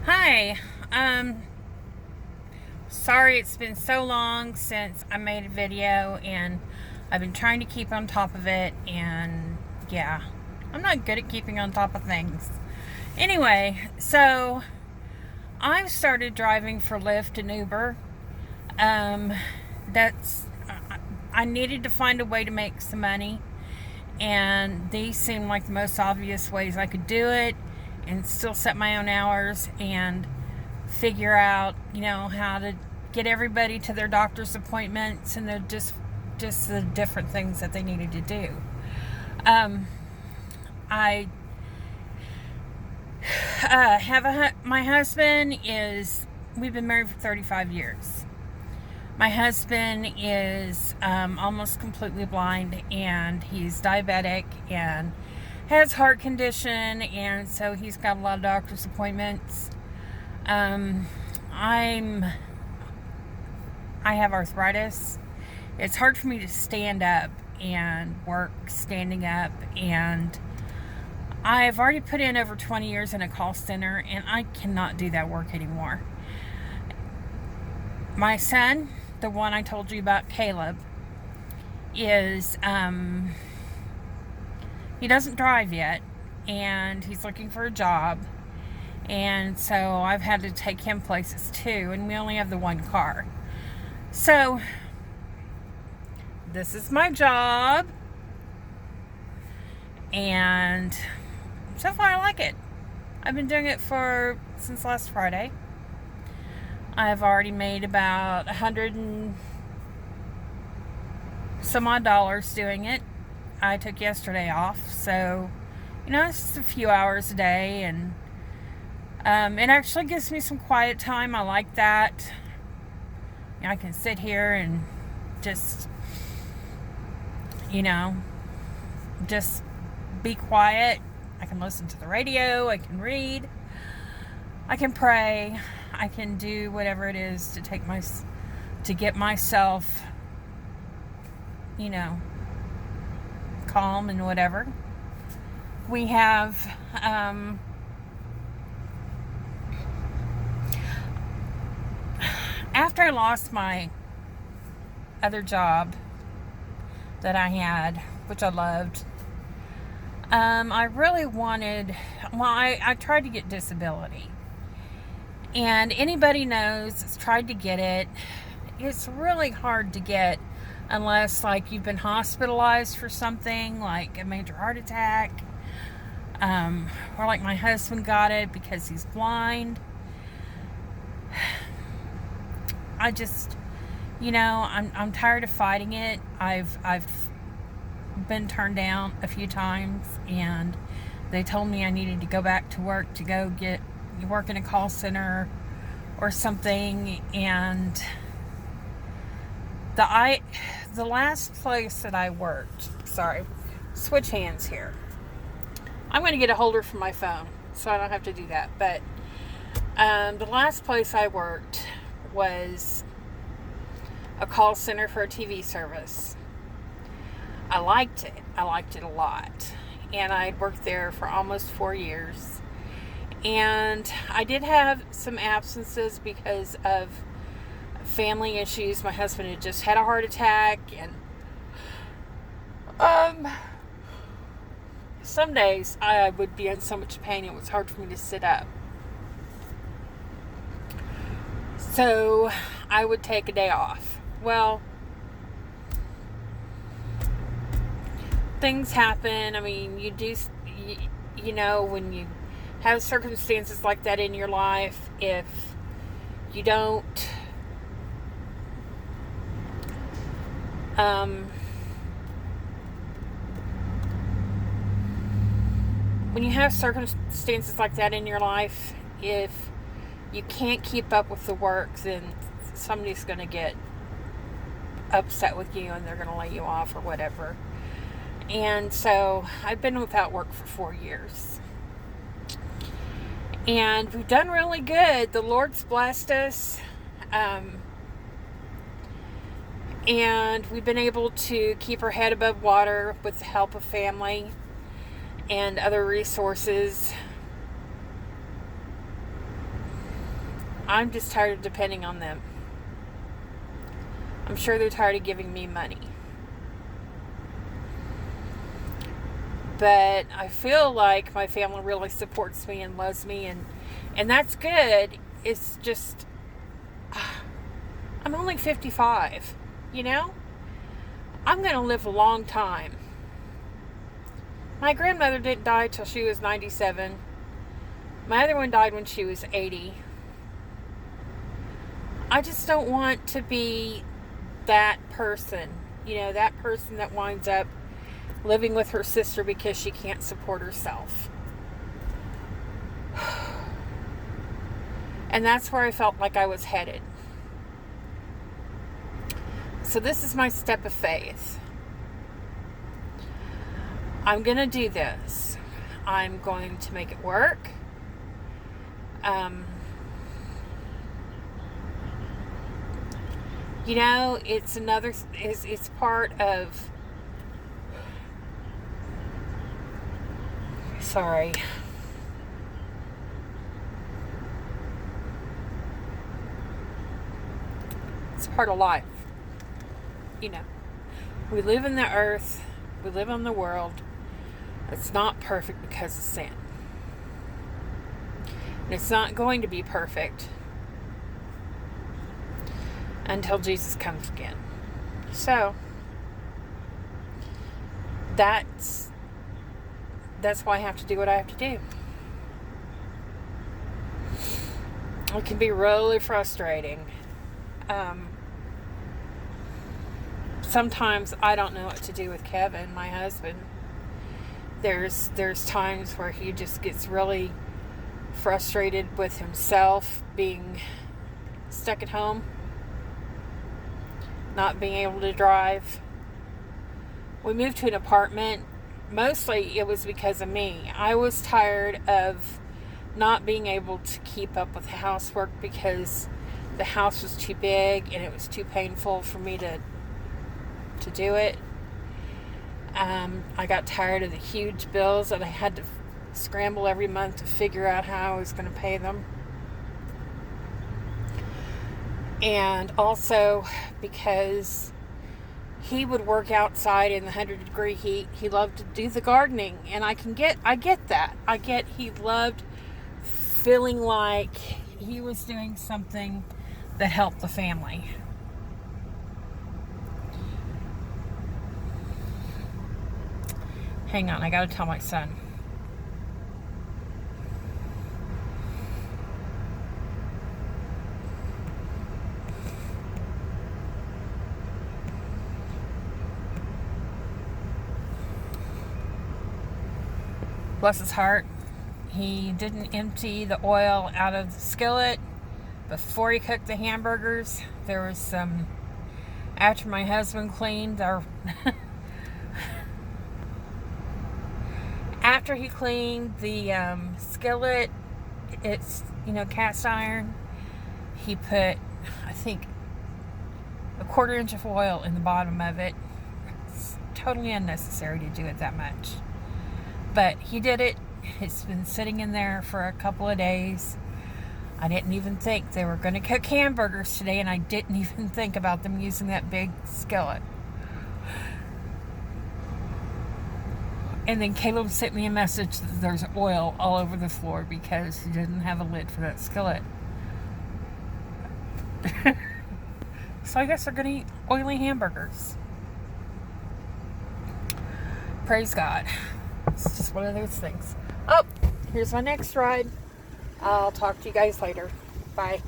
Hi. Um, Sorry it's been so long since I made a video, and I've been trying to keep on top of it, and yeah, I'm not good at keeping on top of things. Anyway, so I've started driving for Lyft and Uber. Um, that's I needed to find a way to make some money, and these seemed like the most obvious ways I could do it and still set my own hours and figure out, how to get everybody to their doctor's appointments and just the different things that they needed to do. Um, I my husband is we've been married for 35 years. My husband is almost completely blind, and he's diabetic and has heart condition, and so he's got a lot of doctor's appointments. Um, I have arthritis. It's hard for me to stand up and work standing up, and I've already put in over 20 years in a call center, and I cannot do that work anymore. My son, the one I told you about, Caleb, is he doesn't drive yet, and he's looking for a job, and so I've had to take him places too, and we only have the one car. So this is my job, and so far I like it. I've been doing it since last Friday. I've already made about $100 and some odd dollars doing it. I took yesterday off, so it's just a few hours a day, and it actually gives me some quiet time. I like that. I can sit here and just just be quiet. I can listen to the radio, I can read, I can pray, I can do whatever it is to get myself calm and whatever. We have after I lost my other job that I had, which I loved, I really wanted, I tried to get disability. And anybody knows that's tried to get it, it's really hard to get unless, like, you've been hospitalized for something, like a major heart attack, or like my husband got it because he's blind. I just, I'm tired of fighting it. I've been turned down a few times, and they told me I needed to go back to work to go work in a call center or something. And the last place that I worked, sorry, switch hands here. I'm going to get a holder for my phone so I don't have to do that. But the last place I worked was a call center for a TV service. I liked it. I liked it a lot. And I'd worked there for almost 4 years. And I did have some absences because of family issues. My husband had just had a heart attack, and some days I would be in so much pain it was hard for me to sit up. So I would take a day off. Well, things happen. I mean, you do, when you have circumstances like that in your life, if you don't when you have circumstances like that in your life, if you can't keep up with the work, then somebody's going to get upset with you, and they're going to lay you off or whatever. And so I've been without work for 4 years. And we've done really good. The Lord's blessed us. And we've been able to keep our head above water with the help of family and other resources. I'm just tired of depending on them. I'm sure they're tired of giving me money. But I feel like my family really supports me and loves me, and that's good. It's just, I'm only 55, you know? I'm going to live a long time. My grandmother didn't die till she was 97. My other one died when she was 80. I just don't want to be that person, you know, that person that winds up living with her sister because she can't support herself. And that's where I felt like I was headed. So this is my step of faith. I'm going to do this. I'm going to make it work. You know, it's part of, sorry. It's part of life. You know, we live in the earth, we live on the world. It's not perfect because of sin. And it's not going to be perfect until Jesus comes again. So, that's why I have to do what I have to do. It can be really frustrating. Sometimes I don't know what to do with Kevin, my husband. There's times where he just gets really frustrated with himself being stuck at home, not being able to drive. We moved to an apartment. Mostly it was because of me. I was tired of not being able to keep up with the housework because the house was too big and it was too painful for me to do it. I got tired of the huge bills that I had to scramble every month to figure out how I was going to pay them. And also because he would work outside in the 100-degree heat. He loved to do the gardening, and I get that. I get he loved feeling like he was doing something that helped the family. Hang on, I gotta tell my son. Bless his heart, he didn't empty the oil out of the skillet before he cooked the hamburgers. There was some, after my husband cleaned our after he cleaned the skillet, it's, you know, cast iron, he put, I think, a 1/4 inch of oil in the bottom of it. It's totally unnecessary to do it that much. But he did it. It's been sitting in there for a couple of days. I didn't even think they were going to cook hamburgers today, and I didn't even think about them using that big skillet. And then Caleb sent me a message that there's oil all over the floor because he didn't have a lid for that skillet. So I guess they're going to eat oily hamburgers. Praise God. It's just one of those things. Oh, here's my next ride. I'll talk to you guys later. Bye.